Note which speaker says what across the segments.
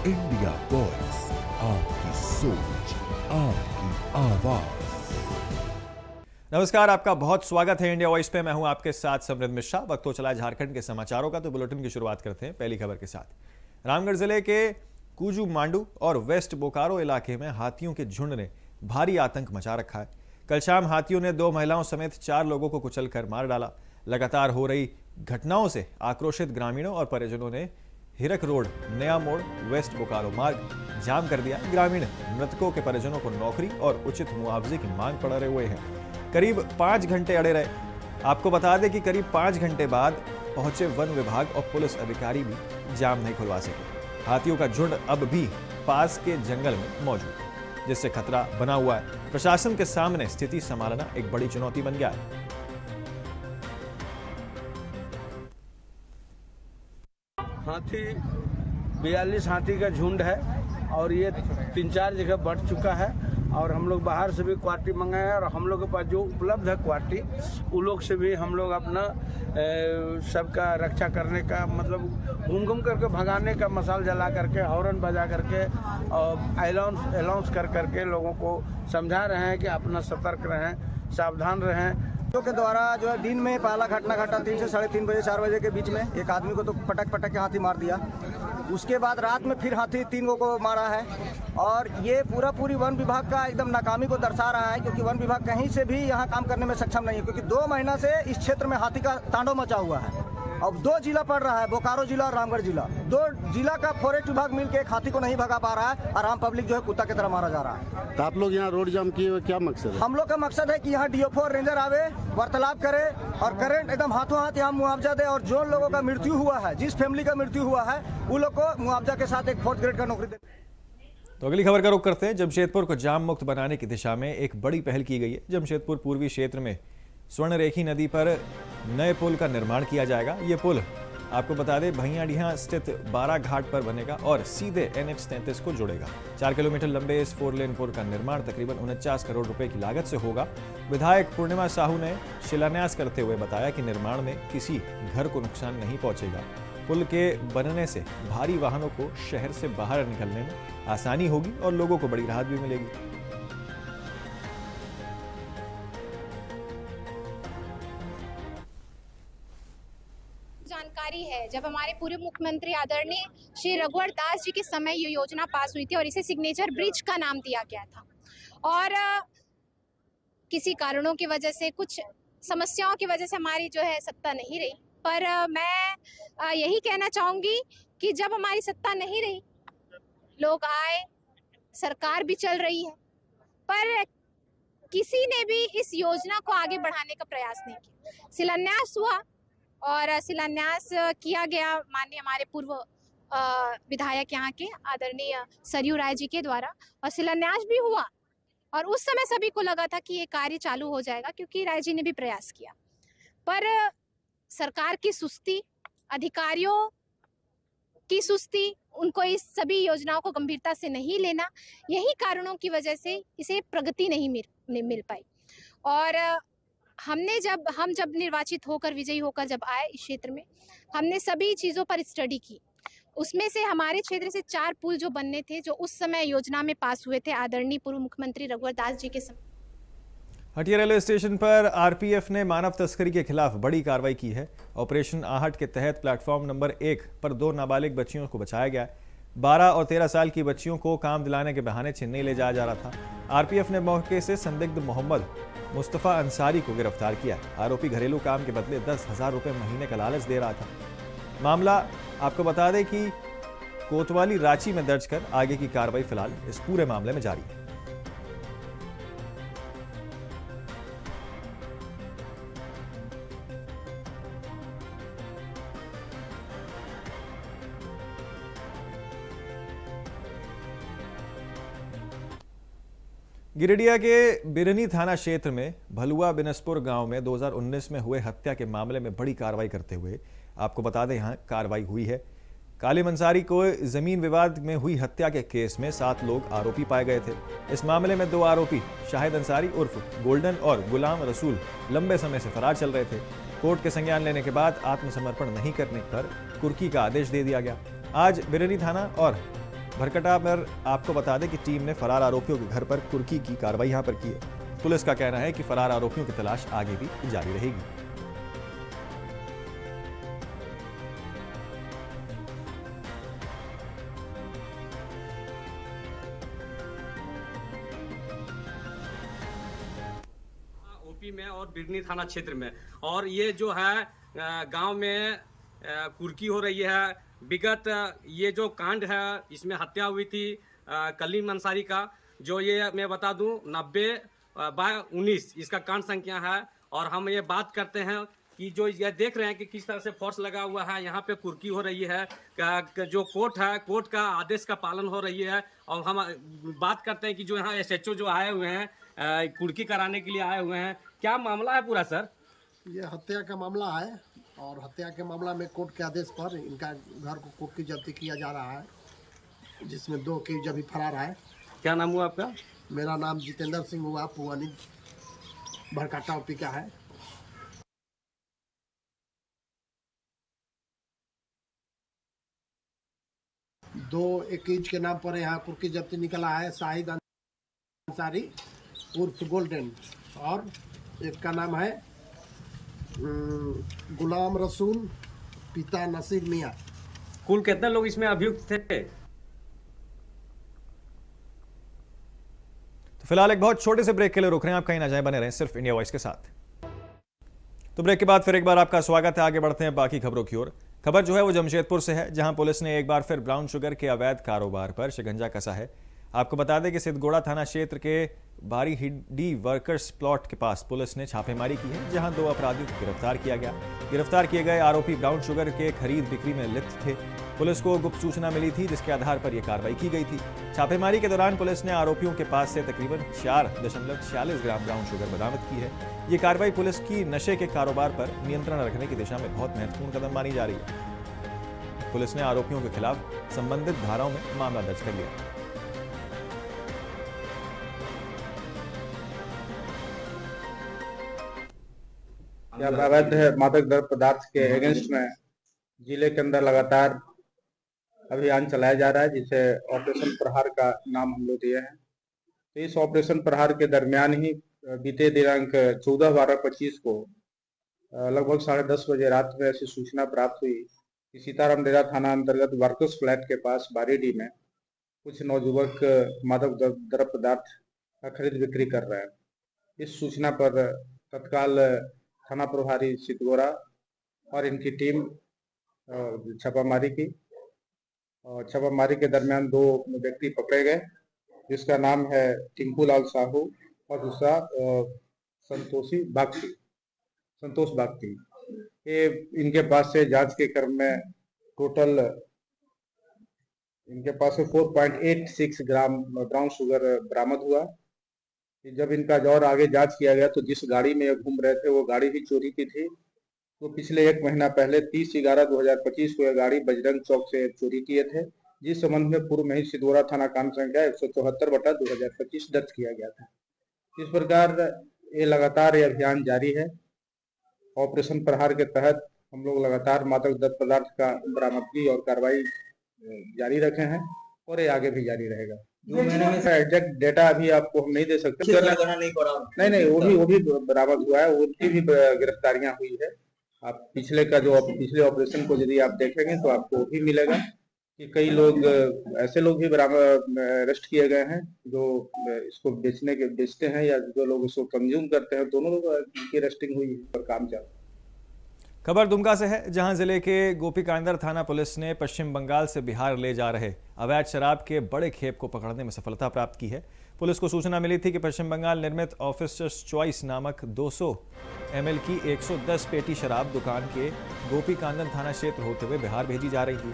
Speaker 1: India voice, आपकी सोच, आपकी आवाज।
Speaker 2: नमस्कार, आपका बहुत स्वागत है इंडिया वॉइस पे। मैं हूं आपके साथ समृद्ध मिश्रा। वक्त तो चला झारखंड के समाचारों का, तो बुलेटिन की शुरुआत करते हैं पहली खबर के साथ। रामगढ़ जिले के कुजू मांडू और वेस्ट बोकारो इलाके में हाथियों के झुंड ने भारी आतंक मचा रखा है। कल शाम हाथियों ने 2 महिलाओं समेत 4 लोगों को कुचलकर मार डाला। लगातार हो रही घटनाओं से आक्रोशित ग्रामीणों और परिजनों ने हिरक रोड, नया मोड़, वेस्ट बोकारो मार्ग जाम कर दिया। ग्रामीण मृतकों के परिजनों को नौकरी और उचित मुआवजे की मांग पड़ रहे हुए हैं। करीब 5 घंटे अड़े रहे। आपको बता दें कि करीब 5 घंटे बाद पहुंचे वन विभाग और पुलिस अधिकारी भी जाम नहीं खुलवा सके। हाथियों का झुंड अब भी पास के जंगल में मौजूद है, जिससे खतरा बना हुआ है। प्रशासन के सामने स्थिति संभालना एक बड़ी चुनौती बन गया है।
Speaker 3: हाथी 42 हाथी का झुंड है और ये 3-4 जगह बढ़ चुका है और हम लोग बाहर से भी क्वार्टी मंगाए हैं और हम लोग के पास जो उपलब्ध है क्वार्टी, उन लोग से भी हम लोग अपना सबका रक्षा करने का मतलब घूम करके भगाने का, मसाल जला करके, हॉर्न बजा करके और अलाउंस कर करके लोगों को समझा रहे हैं कि अपना सतर्क रहें, सावधान रहें।
Speaker 4: के द्वारा जो है दिन में पहला घटना घटा 3 से 3:30 बजे 4 बजे के बीच में एक आदमी को तो पटक के हाथी मार दिया। उसके बाद रात में फिर हाथी 3 लोगों को मारा है और ये पूरी वन विभाग का एकदम नाकामी को दर्शा रहा है, क्योंकि वन विभाग कहीं से भी यहाँ काम करने में सक्षम नहीं है, क्योंकि 2 महीना से इस क्षेत्र में हाथी का तांडव मचा हुआ है। अब 2 जिला पड़ रहा है, बोकारो जिला और रामगढ़ जिला। 2 जिला का फॉरेस्ट विभाग मिलकर एक हाथी को नहीं भगा पा रहा है और आम पब्लिक जो है कुत्ता की तरह मारा जा रहा है।
Speaker 5: तो आप लोग यहाँ रोड जाम किए हुए क्या मकसद है?
Speaker 4: हम लोग का मकसद है कि यहाँ DFO रेंजर आवे, वार्तालाप करे और करंट एकदम हाथों हाथ यहाँ मुआवजा दे और जो लोगों का मृत्यु हुआ है, जिस फैमिली का मृत्यु हुआ है, उन लोग को मुआवजा के साथ एक 4th ग्रेड का नौकरी दे।
Speaker 2: तो अगली खबर का रुख करते हैं। जमशेदपुर को जाम मुक्त बनाने की दिशा में एक बड़ी पहल की गई है। जमशेदपुर पूर्वी क्षेत्र में स्वर्णरेखी नदी पर नए पुल का निर्माण किया जाएगा। ये पुल आपको बता दें भैयाडीहा स्थित 12 घाट पर बनेगा और सीधे NH 33 को जोड़ेगा। 4 किलोमीटर लंबे इस 4 लेन पुल का निर्माण तकरीबन 49 करोड़ रुपए की लागत से होगा। विधायक पूर्णिमा साहू ने शिलान्यास करते हुए बताया कि निर्माण में किसी घर को नुकसान नहीं पहुंचेगा। पुल के बनने से भारी वाहनों को शहर से बाहर निकलने में आसानी होगी और लोगों को बड़ी राहत भी मिलेगी।
Speaker 6: जानकारी है, जब हमारे पूर्व मुख्यमंत्री आदरणीय श्री रघुवर दास जी के समय ये योजना पास हुई थी और इसे सिग्नेचर ब्रिज का नाम दिया गया था और किसी कारणों की वजह से, कुछ समस्याओं की वजह से हमारी जो है सत्ता नहीं रही। पर मैं यही कहना चाहूँगी कि जब हमारी सत्ता नहीं रही, लोग आए, सरकार भी चल रही है, पर किसी ने भी इस योजना को आगे बढ़ाने का प्रयास नहीं किया। शिलान्यास हुआ और शिलान्यास किया गया माननीय हमारे पूर्व विधायक यहाँ के आदरणीय सरयू राय जी के द्वारा, और शिलान्यास भी हुआ और उस समय सभी को लगा था कि ये कार्य चालू हो जाएगा, क्योंकि राय जी ने भी प्रयास किया। पर सरकार की सुस्ती, अधिकारियों की सुस्ती, उनको इस सभी योजनाओं को गंभीरता से नहीं लेना, यही कारणों की वजह से इसे प्रगति नहीं मिल पाई। और हम जब निर्वाचित होकर, विजयी होकर जब आए इस क्षेत्र में, हमने सभी चीज़ों पर स्टडी की। उसमें से हमारे क्षेत्र से 4 पुल जो बनने थे, जो उस समय योजना में पास हुए थे आदरणीय पूर्व मुख्यमंत्री रघुवर दास जी के समय।
Speaker 2: हटिया रेलवे स्टेशन पर RPF ने मानव तस्करी के खिलाफ बड़ी कार्रवाई की है। ऑपरेशन आहट के तहत प्लेटफॉर्म नंबर 1 पर 2 नाबालिग बच्चियों को बचाया गया। 12 और 13 साल की बच्चियों को काम दिलाने के बहाने चेन्नई ले जाया जा रहा था। RPF ने मौके से संदिग्ध मोहम्मद मुस्तफा अंसारी को गिरफ्तार किया। आरोपी घरेलू काम के बदले 10,000 रुपए महीने का लालच दे रहा था। मामला आपको बता दें कि कोतवाली रांची में दर्ज कर आगे की कार्रवाई फिलहाल इस पूरे मामले में जारी है। गिरिडीह के बिरनी थाना क्षेत्र में भलुआ बिनसपुर गांव में 2019 में हुए हत्या के मामले में बड़ी कार्रवाई करते हुए आपको बता दें यहां कार्रवाई हुई है। कालिम अंसारी को जमीन विवाद में हुई हत्या के केस में 7 लोग आरोपी पाए गए थे। इस मामले में 2 आरोपी शाहिद अंसारी उर्फ गोल्डन और गुलाम रसूल लंबे समय से फरार चल रहे थे। कोर्ट के संज्ञान लेने के बाद आत्मसमर्पण नहीं करने पर कुर्की का आदेश दे दिया गया। आज बिरनी थाना और भरकटा पर आपको बता दें कि टीम ने फरार आरोपियों के घर पर कुर्की की कार्रवाई यहां पर की है। पुलिस का कहना है कि फरार आरोपियों की तलाश आगे भी जारी रहेगी।
Speaker 7: ओपी में और बिरनी थाना क्षेत्र में, और ये जो है गांव में कुर्की हो रही है। विगत ये जो कांड है इसमें हत्या हुई थी कलीम अंसारी का, जो ये मैं बता दूं 90/19 इसका कांड संख्या है। और हम ये बात करते हैं कि जो ये देख रहे हैं कि किस तरह से फोर्स लगा हुआ है, यहाँ पे कुर्की हो रही है, जो कोर्ट है कोर्ट का आदेश का पालन हो रही है। और हम बात करते हैं कि जो यहाँ SHO जो आए हुए हैं कुर्की कराने के लिए आए हुए हैं, क्या मामला है पूरा सर?
Speaker 5: ये हत्या का मामला है और हत्या के मामला में कोर्ट के आदेश पर इनका घर को कुर्की जब्ती किया जा रहा है, जिसमें 2 केस अभी फरार है।
Speaker 7: क्या नाम हुआ आपका?
Speaker 5: मेरा नाम जितेंद्र सिंह हुआ, पुआनी भरकाटा ओपी का है। दो एकीज के नाम पर यहाँ कुर्की जब्ती निकला है, शाहिद अंसारी उर्फ गोल्डन, और एक का नाम है गुलाम रसूल पिता नसीर मियाँ।
Speaker 7: कुल कितने लोग इसमें अभियुक्त थे?
Speaker 2: तो फिलहाल एक बहुत छोटे से ब्रेक के लिए रुक रहे हैं, आप कहीं ना जाएं, बने रहें सिर्फ इंडिया वॉइस के साथ। तो ब्रेक के बाद फिर एक बार आपका स्वागत है। आगे बढ़ते हैं बाकी खबरों की ओर। खबर जो है वो जमशेदपुर से है, जहां पुलिस ने एक बार फिर ब्राउन शुगर के अवैध कारोबार पर शिकंजा कसा है। आपको बता दें कि सिद्धगोड़ा थाना क्षेत्र के बारीहिड्डी वर्कर्स प्लॉट के पास पुलिस ने छापेमारी की है, जहां 2 अपराधियों को गिरफ्तार किया गया। गिरफ्तार किए गए आरोपी ब्राउन शुगर के खरीद बिक्री में लिप्त थे। पुलिस को गुप्त सूचना मिली थी, जिसके आधार पर यह कार्रवाई की गई थी। छापेमारी के दौरान पुलिस ने आरोपियों के पास से तकरीबन 4.46 ग्राम ब्राउन शुगर बरामद की है। ये कार्रवाई पुलिस की नशे के कारोबार पर नियंत्रण रखने की दिशा में बहुत महत्वपूर्ण कदम मानी जा रही है। पुलिस ने आरोपियों के खिलाफ संबंधित धाराओं में मामला दर्ज कर लिया।
Speaker 8: अवैध मादक द्रव्य पदार्थ के अगेंस्ट में जिले के अंदर लगातार अभियान चलाया जा रहा है, जिसे ऑपरेशन प्रहार का नाम हम लोग दिए हैं। तो इस ऑपरेशन प्रहार के दरमियान ही बीते दिनांक 14/12/25 को लगभग 10:30 बजे रात में ऐसी सूचना प्राप्त हुई कि सीताराम डेरा थाना अंतर्गत वर्कर्स फ्लैट के पास बारीडी में कुछ नौजुवक मादक द्रव्य पदार्थ का खरीद बिक्री कर रहे हैं। इस सूचना पर तत्काल थाना प्रभारी सिद्धगोड़ा और इनकी टीम छापामारी की, और छापामारी के दरमियान 2 व्यक्ति पकड़े गए, जिसका नाम है टिंकू लाल साहू और दूसरा संतोष बागती। ये इनके पास से जांच के क्रम में टोटल इनके पास से 4.86 ग्राम ब्राउन शुगर बरामद हुआ। जब इनका और आगे जांच किया गया तो जिस गाड़ी में ये घूम रहे थे वो गाड़ी भी चोरी की थी। तो पिछले 1 महीना पहले 30/11/2025 को यह गाड़ी बजरंग चौक से चोरी किए थे, जिस संबंध में पूर्व में ही सिद्धगोड़ा थाना कांड संख्या 174/2025 दर्ज किया गया था। इस प्रकार ये लगातार ये अभियान जारी है। ऑपरेशन प्रहार के तहत हम लोग लगातार मादक द्रव्य पदार्थ का बरामदगी और कार्रवाई जारी रखे हैं और ये आगे भी जारी रहेगा। एग्जैक्ट डेटा अभी आपको हम नहीं दे सकते। नहीं, वो भी बरामद हुआ है, उनकी भी गिरफ्तारियां हुई है। आप पिछले ऑपरेशन को यदि आप देखेंगे तो आपको भी मिलेगा कि कई लोग ऐसे लोग भी बरामद अरेस्ट किए गए हैं जो इसको बेचते हैं या जो लोग इसको कंज्यूम करते हैं, दोनों लोग की अरेस्टिंग हुई है और काम चल रहा है।
Speaker 2: खबर दुमका से है, जहां जिले के गोपीकांदर थाना पुलिस ने पश्चिम बंगाल से बिहार ले जा रहे अवैध शराब के बड़े खेप को पकड़ने में सफलता प्राप्त की है। पुलिस को सूचना मिली थी कि पश्चिम बंगाल निर्मित ऑफिसर्स चॉइस नामक 200 ml की 110 पेटी शराब दुकान के गोपीकांदर थाना क्षेत्र होते हुए बिहार भेजी जा रही थी।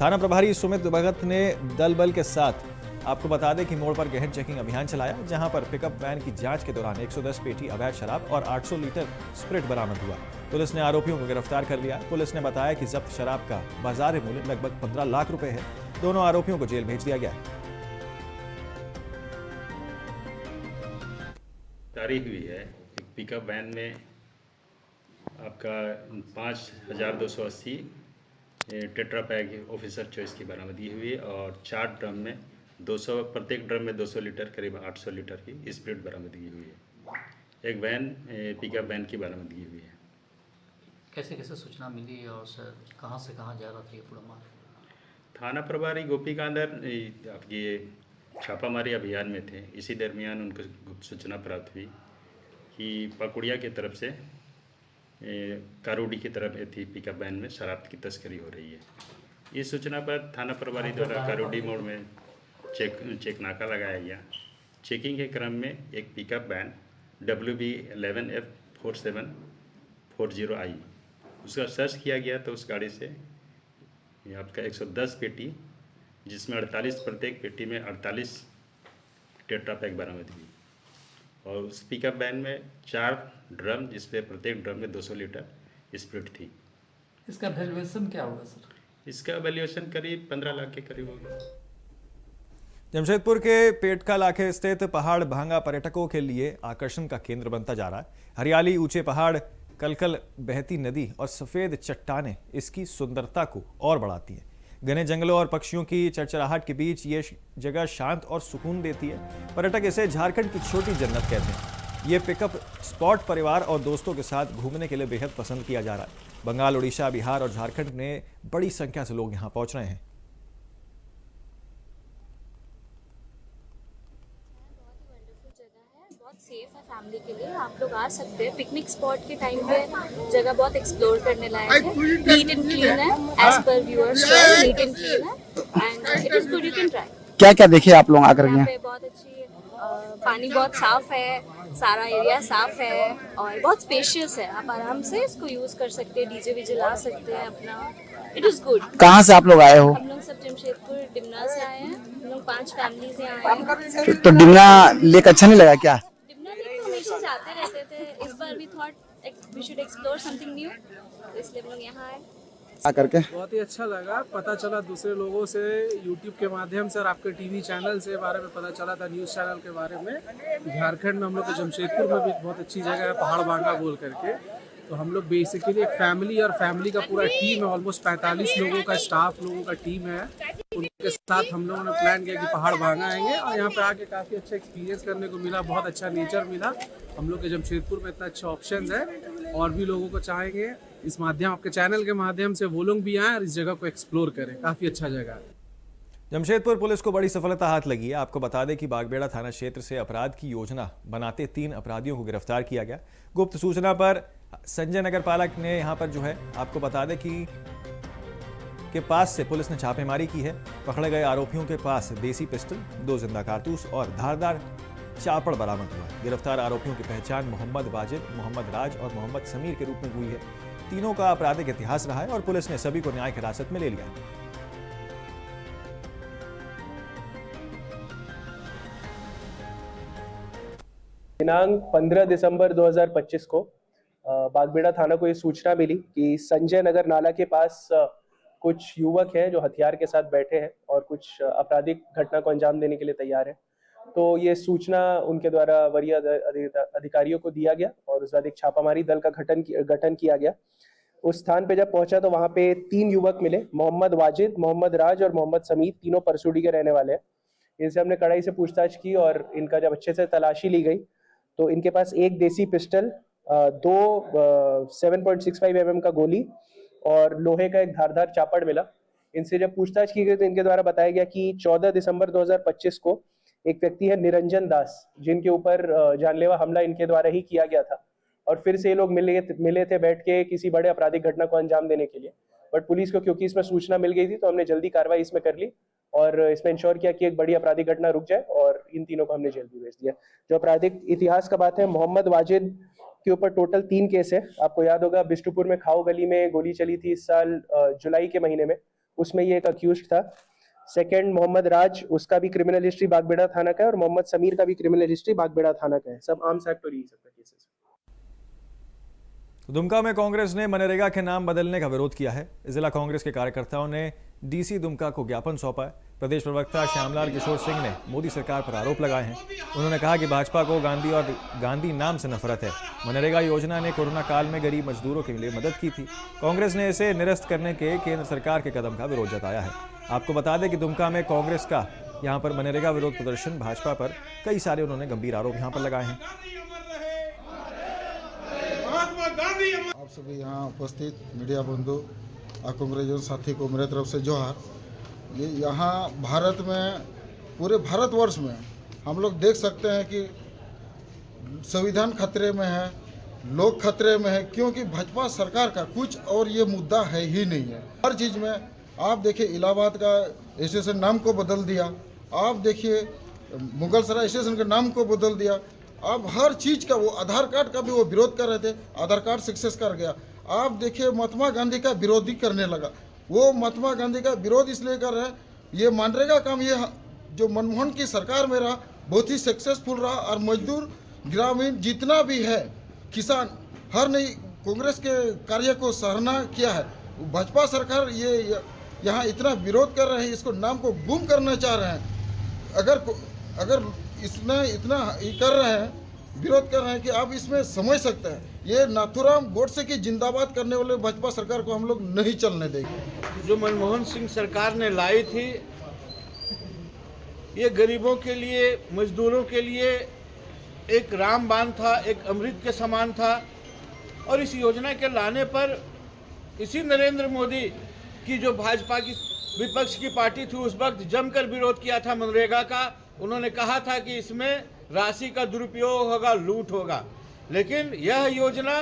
Speaker 2: थाना प्रभारी सुमित भगत ने दल बल के साथ आपको बता दें कि मोड़ पर गहन चेकिंग अभियान चलाया, जहां पर पिकअप वैन की जांच के दौरान 110 पेटी अवैध शराब और 800 लीटर स्प्रिट बरामद हुआ। पुलिस ने आरोपियों को गिरफ्तार कर लिया। पुलिस ने बताया कि जब्त शराब का बाजार मूल्य लगभग 15 लाख रुपए है। दोनों आरोपियों को जेल भेज दिया गया है।
Speaker 9: जारी हुई है एक पिकअप वैन में आपका 5280 टेट्रा पैक ऑफिसर चॉइस की बरामदगी हुई है और 4 ड्रम में 200, प्रत्येक ड्रम में 200 लीटर करीब 800 लीटर की स्प्रिट बरामदगी हुई है। एक वैन, पिकअप वैन की बरामदगी हुई है।
Speaker 10: कैसे कैसे सूचना मिली और सर कहाँ से कहाँ जा रहा था ये पूरा माल?
Speaker 9: थाना प्रभारी गोपी कांदर आपकी छापामारी अभियान में थे। इसी दरमियान उनको गुप्त सूचना प्राप्त हुई कि पकुड़िया की तरफ से कारोडी की तरफ थी पिकअप वैन में शराब की तस्करी हो रही है। इस सूचना पर थाना प्रभारी द्वारा कारोडी मोड़ में चेक नाका लगाया गया। चेकिंग के क्रम में एक पिकअप वैन WB11F4740I उसका सर्च किया गया तो उस गाड़ी से आपका 110 पेटी, जिसमें 48 प्रत्येक पेटी में 48 टेट्रा पैक बरामद हुई और उस पिकअप वैन में 4 ड्रम, जिसपे प्रत्येक ड्रम में 200 लीटर स्प्रिट थी।
Speaker 10: इसका वैल्यूएशन क्या होगा सर?
Speaker 9: इसका वैल्यूएशन करीब 15 लाख के करीब होगा।
Speaker 2: जमशेदपुर के पेटका इलाके स्थित पहाड़ भांगा पर्यटकों के लिए आकर्षण का केंद्र बनता जा रहा है। हरियाली, ऊंचे पहाड़, कलकल बहती नदी और सफेद चट्टानें इसकी सुंदरता को और बढ़ाती हैं। घने जंगलों और पक्षियों की चरचराहट के बीच ये जगह शांत और सुकून देती है। पर्यटक इसे झारखंड की छोटी जन्नत कहते हैं। ये पिकअप स्पॉट परिवार और दोस्तों के साथ घूमने के लिए बेहद पसंद किया जा रहा है। बंगाल, उड़ीसा, बिहार और झारखंड में बड़ी संख्या से लोग यहाँ पहुंच रहे हैं।
Speaker 11: सेफ है फैमिली के लिए, आप लोग आ सकते हैं। पिकनिक स्पॉट के टाइम पे जगह बहुत एक्सप्लोर करने लायक है। नीट एंड क्लीन है, as per viewers neat and clean है and it is good, you can try.
Speaker 4: क्या क्या देखे आप लोग आकर के?
Speaker 11: यहाँ पे बहुत अच्छी पानी बहुत साफ है, सारा एरिया साफ है और बहुत स्पेशियस है। आप आराम से इसको यूज कर सकते हैं, डीजे वीजे ला सकते हैं अपना। It is good.
Speaker 4: कहाँ से आप लोग आए हो?
Speaker 11: हम लोग सब जमशेदपुर डिमना से आए हैं। हम लोग 5 फैमिली से आए हैं।
Speaker 4: तो डिमना लेक अच्छा नहीं लगा क्या?
Speaker 11: हमेशा जाते रहते थे, इस बार भी thought we should explore something new, तो इसलिए हम लोग यहाँ आए।
Speaker 4: करके
Speaker 3: बहुत ही अच्छा लगा, पता चला दूसरे लोगों से, यूट्यूब के माध्यम से और आपके टीवी चैनल से बारे में पता चला था, न्यूज़ चैनल के बारे में। झारखंड में हम लोग को जमशेदपुर में भी बहुत अच्छी जगह है पहाड़ भांगा बोल करके। तो हम लोग बेसिकली एक फैमिली और फैमिली का पूरा टीम है, ऑलमोस्ट 45 लोगों का स्टाफ लोगों का टीम है। उनके साथ हम लोगों ने प्लान किया कि पहाड़ भांगा आएंगे और यहाँ पे आके काफ़ी अच्छा एक्सपीरियंस करने को मिला, बहुत अच्छा नेचर मिला। हम लोग के जमशेदपुर में इतना अच्छा ऑप्शंस है और भी लोगों को चाहेंगे इस माध्यम, आपके चैनल के माध्यम से वो लोग भी आएँ और इस जगह को एक्सप्लोर करें। काफ़ी अच्छा जगह है।
Speaker 2: जमशेदपुर पुलिस को बड़ी सफलता हाथ लगी है। आपको बता दें कि बागबेड़ा थाना क्षेत्र से अपराध की योजना बनाते 3 अपराधियों को गिरफ्तार किया गया। गुप्त सूचना पर संजय नगर पालक ने यहाँ पर जो है आपको बता दें कि के पास से पुलिस ने छापेमारी की है। पकड़े गए आरोपियों के पास देसी पिस्टल, 2 जिंदा कारतूस और धारदार चापड़ बरामद हुआ। गिरफ्तार आरोपियों की पहचान मोहम्मद वाजिद, मोहम्मद राज और मोहम्मद समीर के रूप में हुई है। तीनों का आपराधिक इतिहास रहा है और पुलिस ने सभी को न्यायिक हिरासत में ले लिया।
Speaker 12: दिनांक 15 दिसंबर 2025 को बागबेड़ा थाना को ये सूचना मिली कि संजय नगर नाला के पास कुछ युवक हैं जो हथियार के साथ बैठे हैं और कुछ आपराधिक घटना को अंजाम देने के लिए तैयार हैं। तो ये सूचना उनके द्वारा वरीय अधिकारियों को दिया गया और उसके बाद एक छापामारी दल का गठन किया गया। उस स्थान पे जब पहुंचा तो वहां पे 3 युवक मिले, मोहम्मद वाजिद, मोहम्मद राज और मोहम्मद समीर। तीनों परसूडी के रहने वाले हैं। इनसे हमने कड़ाई से पूछताछ की और इनका जब अच्छे से तलाशी ली गई तो इनके पास एक देसी पिस्टल, 2 7.65 mm का गोली और लोहे का एक धारदार चापड़ मिला। इनसे जब पूछताछ की गई तो इनके द्वारा बताया गया कि 14 दिसंबर 2025 को एक व्यक्ति है निरंजन दास, जिनके ऊपर जानलेवा हमला इनके द्वारा ही किया गया था और फिर से ये लोग मिले थे बैठ के किसी बड़े आपराधिक घटना को अंजाम देने के लिए। बट पुलिस को क्योंकि इसमें सूचना मिल गई थी तो हमने जल्दी कार्रवाई इसमें कर ली और इसमें इंश्योर किया कि एक बड़ी आपराधिक घटना रुक जाए और इन तीनों को हमने जेल भी भेज दिया। जो आपराधिक इतिहास का बात है, मोहम्मद वाजिद के ऊपर टोटल 3 केस है। आपको याद होगा बिष्टुपुर में खाओ गली में गोली चली थी इस साल जुलाई के महीने में, उसमें ये एक अक्यूज्ड था। सेकंड मोहम्मद राज, उसका भी क्रिमिनल हिस्ट्री बागबेड़ा थाना का है और मोहम्मद समीर का भी क्रिमिनल हिस्ट्री बागबेड़ा थाना का है। सब आर्म्स एक्ट और ये सब केसेस।
Speaker 2: दुमका में कांग्रेस ने मनरेगा के नाम बदलने का विरोध किया है। जिला कांग्रेस के कार्यकर्ताओं ने डीसी दुमका को ज्ञापन सौंपा है। प्रदेश प्रवक्ता श्यामलाल किशोर सिंह ने मोदी सरकार पर आरोप लगाए हैं। उन्होंने कहा कि भाजपा को गांधी और गांधी नाम से नफरत है। मनरेगा योजना ने कोरोना काल में गरीब मजदूरों के लिए मदद की थी। कांग्रेस ने इसे निरस्त करने के केंद्र सरकार के कदम का विरोध जताया है। आपको बता दें कि दुमका में कांग्रेस का यहां पर मनरेगा विरोध प्रदर्शन, भाजपा पर कई सारे उन्होंने गंभीर आरोप यहां पर लगाए हैं।
Speaker 13: आप सभी यहाँ उपस्थित मीडिया बंधु और कांग्रेस साथी को मेरे तरफ से जोहार। ये यहाँ भारत में, पूरे भारतवर्ष में हम लोग देख सकते हैं कि संविधान खतरे में है, लोग खतरे में है, क्योंकि भाजपा सरकार का कुछ और ये मुद्दा है ही नहीं है। हर चीज़ में आप देखिए, इलाहाबाद का स्टेशन नाम को बदल दिया, आप देखिए मुगलसराय स्टेशन के नाम को बदल दिया। अब हर चीज़ का, वो आधार कार्ड का भी वो विरोध कर रहे थे, आधार कार्ड सक्सेस कर गया। आप देखिए महात्मा गांधी का विरोध ही करने लगा। वो महात्मा गांधी का विरोध इसलिए कर रहे हैं, ये मनरेगा काम, ये जो मनमोहन की सरकार में रहा, बहुत ही सक्सेसफुल रहा। और मजदूर, ग्रामीण जितना भी है, किसान, हर नई कांग्रेस के कार्य को सराहना किया है। भाजपा सरकार ये यहाँ इतना विरोध कर रहे हैं, इसको नाम को गुम करना चाह रहे हैं। अगर इसमें इतना कर रहे हैं, विरोध कर रहे हैं कि आप इसमें समझ सकते हैं, ये नाथूराम गोडसे की जिंदाबाद करने वाले भाजपा सरकार को हम लोग नहीं चलने देंगे।
Speaker 3: जो मनमोहन सिंह सरकार ने लाई थी, ये गरीबों के लिए, मजदूरों के लिए एक रामबाण था, एक अमृत के समान था। और इस योजना के लाने पर इसी नरेंद्र मोदी की जो भाजपा की विपक्ष की पार्टी थी, उस वक्त जमकर विरोध किया था मनरेगा का। उन्होंने कहा था कि इसमें राशि का दुरुपयोग होगा, लूट होगा। लेकिन यह योजना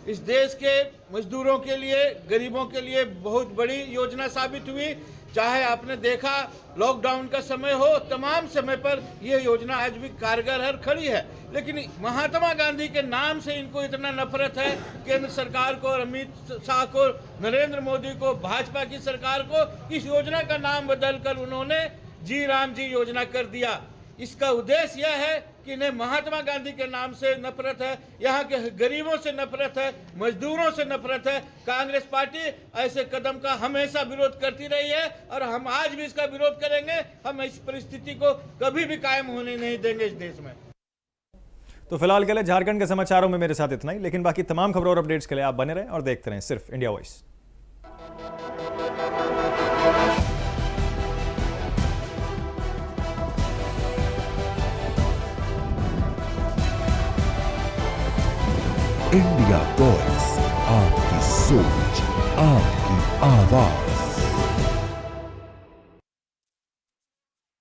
Speaker 3: इस देश के मजदूरों के लिए, गरीबों के लिए बहुत बड़ी योजना साबित हुई। चाहे आपने देखा लॉकडाउन का समय हो, तमाम समय पर यह योजना आज भी कारगर है, खड़ी है। लेकिन महात्मा गांधी के नाम से इनको इतना नफरत है, केंद्र सरकार को, अमित शाह को, नरेंद्र मोदी को, भाजपा की सरकार को, इस योजना का नाम बदलकर उन्होंने जी राम जी योजना कर दिया। इसका उद्देश्य यह है कि इन्हें महात्मा गांधी के नाम से नफरत है, यहाँ के गरीबों से नफरत है, मजदूरों से नफरत है। कांग्रेस पार्टी ऐसे कदम का हमेशा विरोध करती रही है और हम आज भी इसका विरोध करेंगे। हम इस परिस्थिति को कभी भी कायम होने नहीं देंगे इस देश में।
Speaker 2: तो फिलहाल के लिए झारखंड के समाचारों में मेरे साथ इतना ही, लेकिन बाकी तमाम खबरों और अपडेट्स के लिए आप बने रहें और देखते रहें सिर्फ इंडिया वॉइस।
Speaker 1: इंडिया वॉइस, आपकी सोच, आपकी आवाज।